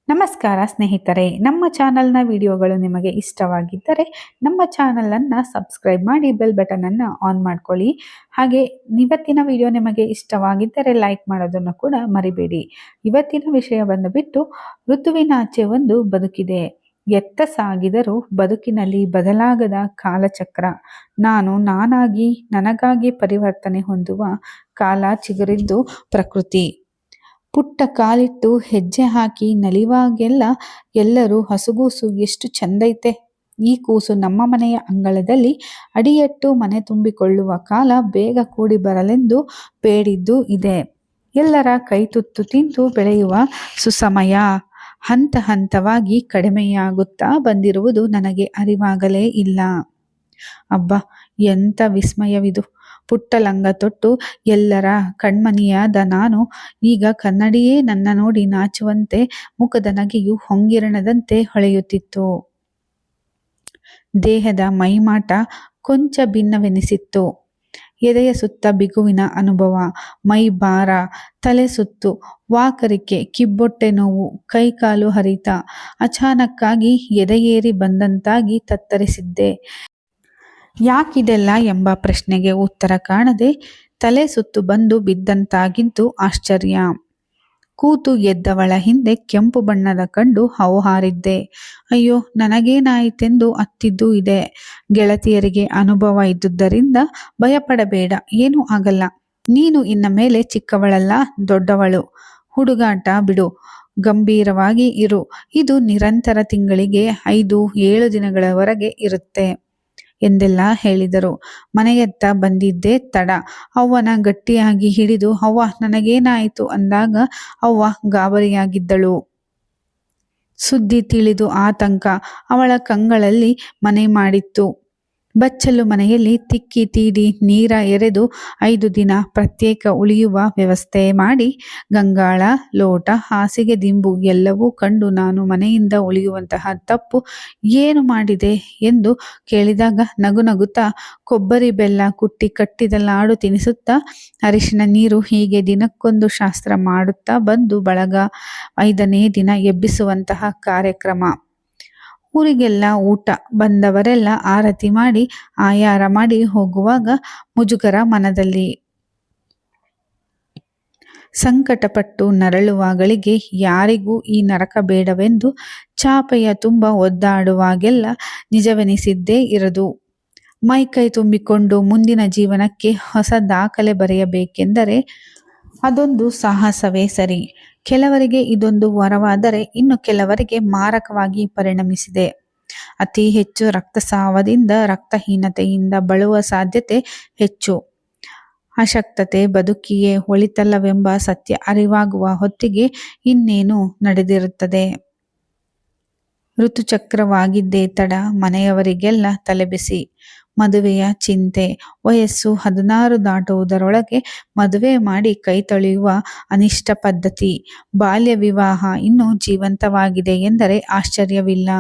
ನಮಸ್ಕಾರ ಸ್ನೇಹಿತರೆ, ನಮ್ಮ ಚಾನಲ್ನ ವಿಡಿಯೋಗಳು ನಿಮಗೆ ಇಷ್ಟವಾಗಿದ್ದರೆ ನಮ್ಮ ಚಾನಲನ್ನು ಸಬ್ಸ್ಕ್ರೈಬ್ ಮಾಡಿ ಬೆಲ್ ಬಟನನ್ನು ಆನ್ ಮಾಡ್ಕೊಳ್ಳಿ. ಹಾಗೆ ಇವತ್ತಿನ ವಿಡಿಯೋ ನಿಮಗೆ ಇಷ್ಟವಾಗಿದ್ದರೆ ಲೈಕ್ ಮಾಡೋದನ್ನು ಕೂಡ ಮರಿಬೇಡಿ. ಇವತ್ತಿನ ವಿಷಯ ಬಂದುಬಿಟ್ಟು ಋತುವಿನಾಚೆ ಒಂದು ಬದುಕಿದೆ. ಎತ್ತ ಸಾಗಿದರೂ ಬದುಕಿನಲ್ಲಿ ಬದಲಾಗದ ಕಾಲಚಕ್ರ. ನಾನಾಗಿ ನನಗಾಗಿ ಪರಿವರ್ತನೆ ಹೊಂದುವ ಕಾಲ ಚಿಗುರಿದ್ದು ಪ್ರಕೃತಿ. ಪುಟ್ಟ ಕಾಲಿಟ್ಟು ಹೆಜ್ಜೆ ಹಾಕಿ ನಲಿವಾಗೆಲ್ಲ ಎಲ್ಲರೂ ಹಸುಗೂಸು ಎಷ್ಟು ಚಂದೈತೆ, ಈ ಕೂಸು ನಮ್ಮ ಮನೆಯ ಅಂಗಳದಲ್ಲಿ ಅಡಿಯಟ್ಟು ಮನೆ ತುಂಬಿಕೊಳ್ಳುವ ಕಾಲ ಬೇಗ ಕೂಡಿ ಬರಲೆಂದು ಬೇಡಿದ್ದು ಇದೆ. ಎಲ್ಲರ ಕೈತುತ್ತು ತಿಂದು ಬೆಳೆಯುವ ಸುಸಮಯ ಹಂತ ಹಂತವಾಗಿ ಕಡಿಮೆಯಾಗುತ್ತಾ ಬಂದಿರುವುದು ನನಗೆ ಅರಿವಾಗಲೇ ಇಲ್ಲ. ಅಬ್ಬಾ, ಎಂಥ ವಿಸ್ಮಯವಿದು! ಪುಟ್ಟ ಲಂಗ ತೊಟ್ಟು ಎಲ್ಲರ ಕಣ್ಮನಿಯಾದ ನಾನು ಈಗ ಕನ್ನಡಿಯೇ ನನ್ನ ನೋಡಿ ನಾಚುವಂತೆ ಮುಖದ ನಗೆಯು ಹೊಂಗಿರಣದಂತೆ ಹೊಳೆಯುತ್ತಿತ್ತು. ದೇಹದ ಮೈಮಾಟ ಕೊಂಚ ಭಿನ್ನವೆನಿಸಿತ್ತು. ಎದೆಯ ಸುತ್ತ ಬಿಗುವಿನ ಅನುಭವ, ಮೈ ಭಾರ, ತಲೆ ಸುತ್ತು, ವಾಕರಿಕೆ, ಕಿಬ್ಬೊಟ್ಟೆ ನೋವು, ಕೈಕಾಲು ಹರಿತ, ಅಚಾನಕ್ಕಾಗಿ ಎದೆಯೇರಿ ಬಂದಂತಾಗಿ ತತ್ತರಿಸಿದ್ದೆ. ಯಾಕಿದೆಲ್ಲ ಎಂಬ ಪ್ರಶ್ನೆಗೆ ಉತ್ತರ ಕಾಣದೆ ತಲೆ ಸುತ್ತು ಬಂದು ಬಿದ್ದಂತಾಗಿದ್ದು ಆಶ್ಚರ್ಯ. ಕೂತು ಎದ್ದವಳ ಹಿಂದೆ ಕೆಂಪು ಬಣ್ಣದ ಕಂಡು ಹೌಹಾರಿದ್ದೆ. ಅಯ್ಯೋ, ನನಗೇನಾಯಿತೆಂದು ಅತ್ತಿದ್ದೂ ಇದೆ. ಗೆಳತಿಯರಿಗೆ ಅನುಭವ ಇದ್ದುದರಿಂದ ಭಯಪಡಬೇಡ, ಏನೂ ಆಗಲ್ಲ. ನೀನು ಇನ್ನ ಮೇಲೆ ಚಿಕ್ಕವಳಲ್ಲ, ದೊಡ್ಡವಳು. ಹುಡುಗಾಟ ಬಿಡು, ಗಂಭೀರವಾಗಿ ಇರು. ಇದು ನಿರಂತರ ತಿಂಗಳಿಗೆ 5-7 ದಿನಗಳವರೆಗೆ ಇರುತ್ತೆ ಎಂದೆಲ್ಲ ಹೇಳಿದರು. ಮನೆಯತ್ತ ಬಂದಿದ್ದೇ ತಡ. ಅವ್ವನ ಗಟ್ಟಿಯಾಗಿ ಹಿಡಿದು ಅವ್ವ ನನಗೇನಾಯಿತು ಅಂದಾಗ ಅವ್ವ ಗಾಬರಿಯಾಗಿದ್ದಳು. ಸುದ್ದಿ ತಿಳಿದು ಆತಂಕ ಅವಳ ಕಂಗಳಲ್ಲಿ ಮನೆ ಮಾಡಿತ್ತು. ಬಚ್ಚಲು ಮನೆಯಲ್ಲಿ ತಿಕ್ಕಿ ತೀಡಿ ನೀರ ಎರೆದು 5 ದಿನ ಪ್ರತ್ಯೇಕ ಉಳಿಯುವ ವ್ಯವಸ್ಥೆ ಮಾಡಿ, ಗಂಗಾಳ, ಲೋಟ, ಹಾಸಿಗೆ ದಿಂಬು ಎಲ್ಲವೂ ಕಂಡು ನಾನು ಮನೆಯಿಂದ ಉಳಿಯುವಂತಹ ತಪ್ಪು ಏನು ಮಾಡಿದೆ ಎಂದು ಕೇಳಿದಾಗ ನಗುತ್ತಾ ಕೊಬ್ಬರಿ ಬೆಲ್ಲ ಕುಟ್ಟಿ ಕಟ್ಟಿದ ಲಾಡು ತಿನಿಸುತ್ತಾ, ಅರಿಶಿನ ನೀರು ಹೀಗೆ ದಿನಕ್ಕೊಂದು ಶಾಸ್ತ್ರ ಮಾಡುತ್ತಾ ಬಂದು ಬಳಗ 5ನೇ ದಿನ ಎಬ್ಬಿಸುವಂತಹ ಕಾರ್ಯಕ್ರಮ. ಊರಿಗೆಲ್ಲ ಊಟ, ಬಂದವರೆಲ್ಲ ಆರತಿ ಮಾಡಿ ಆಯಾರ ಮಾಡಿ ಹೋಗುವಾಗ ಮುಜುಗರ ಮನದಲ್ಲಿ. ಸಂಕಟಪಟ್ಟು ನರಳುವಾಗಳಿಗೆ ಯಾರಿಗೂ ಈ ನರಕ ಬೇಡವೆಂದು ಚಾಪೆಯ ತುಂಬ ಒದ್ದಾಡುವಾಗೆಲ್ಲ ನಿಜವೆನಿಸಿದ್ದೇ ಇರದು. ಮೈಕೈ ತುಂಬಿಕೊಂಡು ಮುಂದಿನ ಜೀವನಕ್ಕೆ ಹೊಸ ದಾಖಲೆ ಬರೆಯಬೇಕೆಂದರೆ ಅದೊಂದು ಸಾಹಸವೇ ಸರಿ. ಕೆಲವರಿಗೆ ಇದೊಂದು ವರವಾದರೆ ಇನ್ನು ಕೆಲವರಿಗೆ ಮಾರಕವಾಗಿ ಪರಿಣಮಿಸಿದೆ. ಅತಿ ಹೆಚ್ಚು ರಕ್ತಸ್ರಾವದಿಂದ, ರಕ್ತಹೀನತೆಯಿಂದ ಬಳಲುವ ಸಾಧ್ಯತೆ ಹೆಚ್ಚು. ಅಶಕ್ತತೆ ಬದುಕಿಗೆ ಒಳಿತಲ್ಲವೆಂಬ ಸತ್ಯ ಅರಿವಾಗುವ ಹೊತ್ತಿಗೆ ಇನ್ನೇನು ನಡೆದಿರುತ್ತದೆ. ಋತುಚಕ್ರವಾಗಿದ್ದೇ ತಡ. ಮನೆಯವರಿಗೆಲ್ಲ ತಲೆಬಿಸಿ. ಮದುವೆಯ ಚಿಂತೆ. ವಯಸ್ಸು 16 ದಾಟುವುದರೊಳಗೆ ಮದುವೆ ಮಾಡಿ ಕೈ ತೊಳೆಯುವ ಅನಿಷ್ಟ ಪದ್ಧತಿ. ಬಾಲ್ಯ ವಿವಾಹ ಇನ್ನೂ ಜೀವಂತವಾಗಿದೆ ಎಂದರೆ ಆಶ್ಚರ್ಯವಿಲ್ಲ.